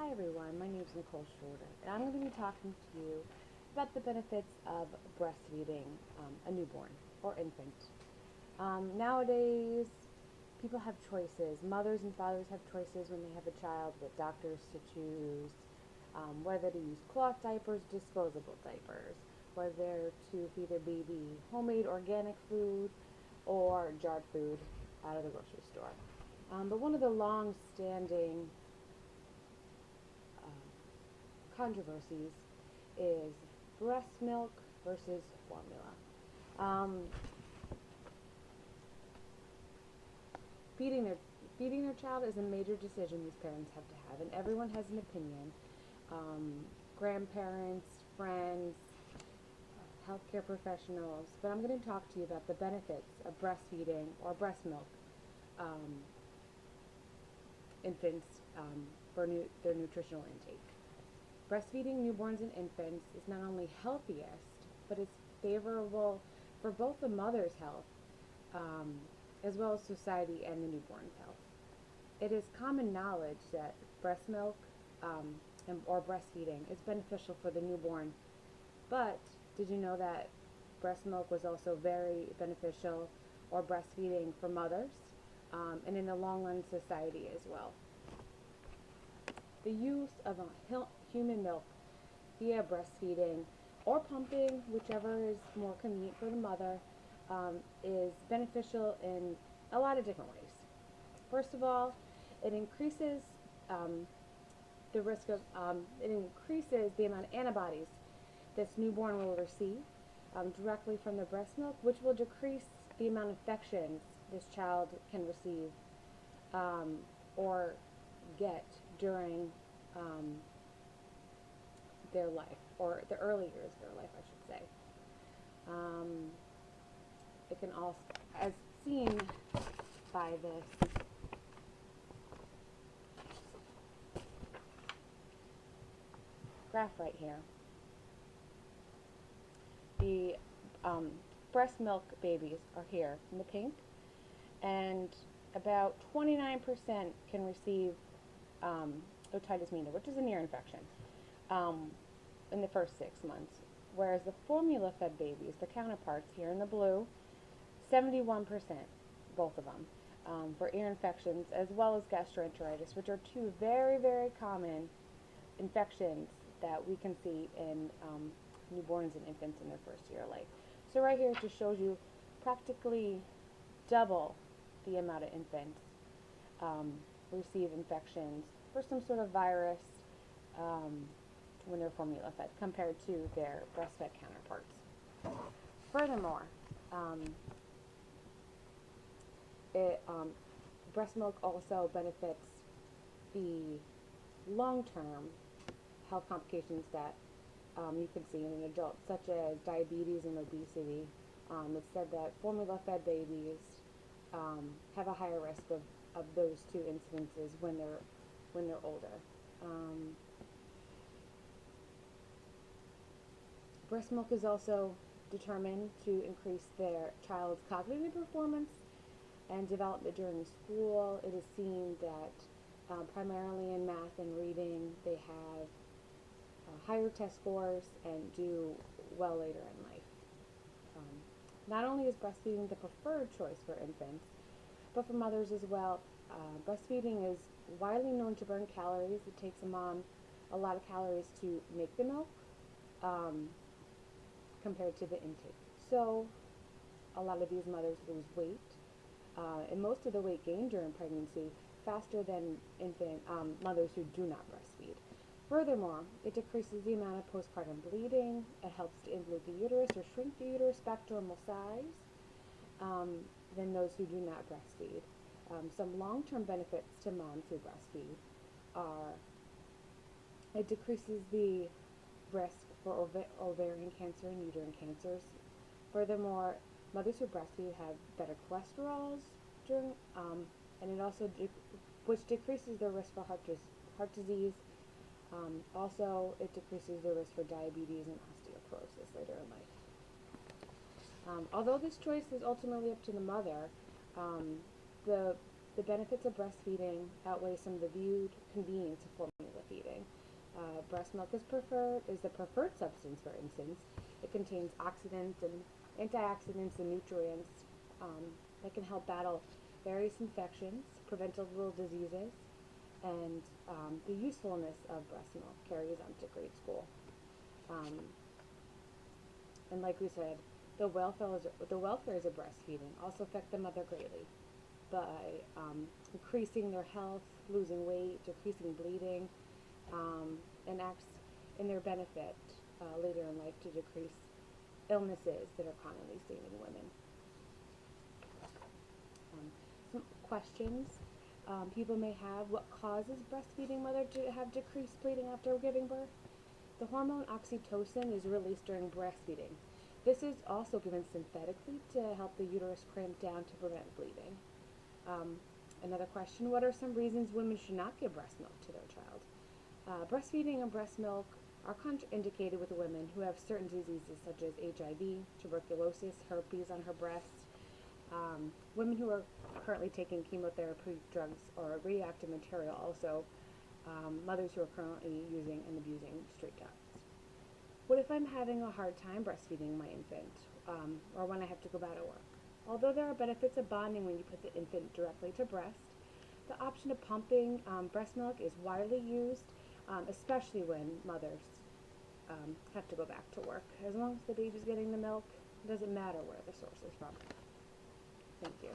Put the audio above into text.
Hi everyone, my name is Nicole Schroeder, and I'm going to be talking to you about the benefits of breastfeeding a newborn or infant. Nowadays, people have choices. Mothers and fathers have choices when they have a child, what doctors to choose, whether to use cloth diapers, disposable diapers, whether to feed their baby homemade organic food or jarred food out of the grocery store. But one of the long-standing controversies is breast milk versus formula. Um, feeding their feeding their child is a major decision these parents have to have, and everyone has an opinion. Um, Grandparents, friends, healthcare professionals, but I'm going to talk to you about the benefits of breastfeeding or breast milk um, infants for their nutritional intake. Breastfeeding newborns and infants is not only healthiest, but it's favorable for both the mother's health um, as well as society and the newborn's health. It is common knowledge that breast milk or breastfeeding is beneficial for the newborn, but did you know that breast milk was also very beneficial or breastfeeding for mothers and in the long run society as well? The use of human milk via breastfeeding or pumping, whichever is more convenient for the mother, is beneficial in a lot of different ways. First of all, it increases um, it increases the amount of antibodies this newborn will receive directly from the breast milk, which will decrease the amount of infections this child can receive um, or get during um, their life, or the early years of their life, I should say. Um, it can also, as seen by this graph right here, the breast milk babies are here in the pink, and about 29% can receive otitis media, which is an ear infection, um, in the first 6 months. Whereas the formula-fed babies, the counterparts here in the blue, 71%, both of them, for ear infections as well as gastroenteritis, which are two very, very common infections that we can see in newborns and infants in their first year of life. So right here it just shows you practically double the amount of infants um, receive infections for some sort of virus um, when they're formula fed compared to their breastfed counterparts. Furthermore, um, it, breast milk also benefits the long-term health complications that you can see in an adult, such as diabetes and obesity. It's said that formula-fed babies have a higher risk of those two incidences when they're older. Breast milk is also determined to increase their child's cognitive performance and development during school. It is seen that primarily in math and reading they have higher test scores and do well later in life. Not only is breastfeeding the preferred choice for infants, but for mothers as well. Breastfeeding is widely known to burn calories. It takes a mom a lot of calories to make the milk um, compared to the intake. So a lot of these mothers lose weight, and most of the weight gained during pregnancy faster than mothers who do not breastfeed. Furthermore, it decreases the amount of postpartum bleeding. It helps to inflate the uterus or shrink the uterus back to normal size um, than those who do not breastfeed. Some long-term benefits to moms who breastfeed are it decreases the risk for ovarian cancer and uterine cancers. Furthermore, mothers who breastfeed have better cholesterols during, and it also which decreases their risk for heart disease. Also, it decreases the risk for diabetes and osteoporosis later in life. Although this choice is ultimately up to the mother, um, the benefits of breastfeeding outweigh some of the viewed convenience of formula breastfeeding. Breast milk is the preferred substance for infants. It contains oxidants and antioxidants and nutrients that can help battle various infections, preventable diseases, and the usefulness of breast milk carries on to grade school. Um, and like we said, the welfares of breastfeeding also affect the mother greatly by increasing their health, losing weight, decreasing bleeding, and acts in their benefit later in life to decrease illnesses that are commonly seen in women. Some questions people may have: what causes breastfeeding mother to have decreased bleeding after giving birth? The hormone oxytocin is released during breastfeeding. This is also given synthetically to help the uterus cramp down to prevent bleeding. Another question: what are some reasons women should not give breast milk to their child? Breastfeeding and breast milk are contraindicated with women who have certain diseases such as HIV, tuberculosis, herpes on her breast, women who are currently taking chemotherapy drugs or radioactive material, also mothers who are currently using and abusing straight drugs. What if I'm having a hard time breastfeeding my infant, or when I have to go back to work? Although there are benefits of bonding when you put the infant directly to breast, the option of pumping breast milk is widely used, especially when mothers have to go back to work. As long as the baby's getting the milk, it doesn't matter where the source is from. Thank you.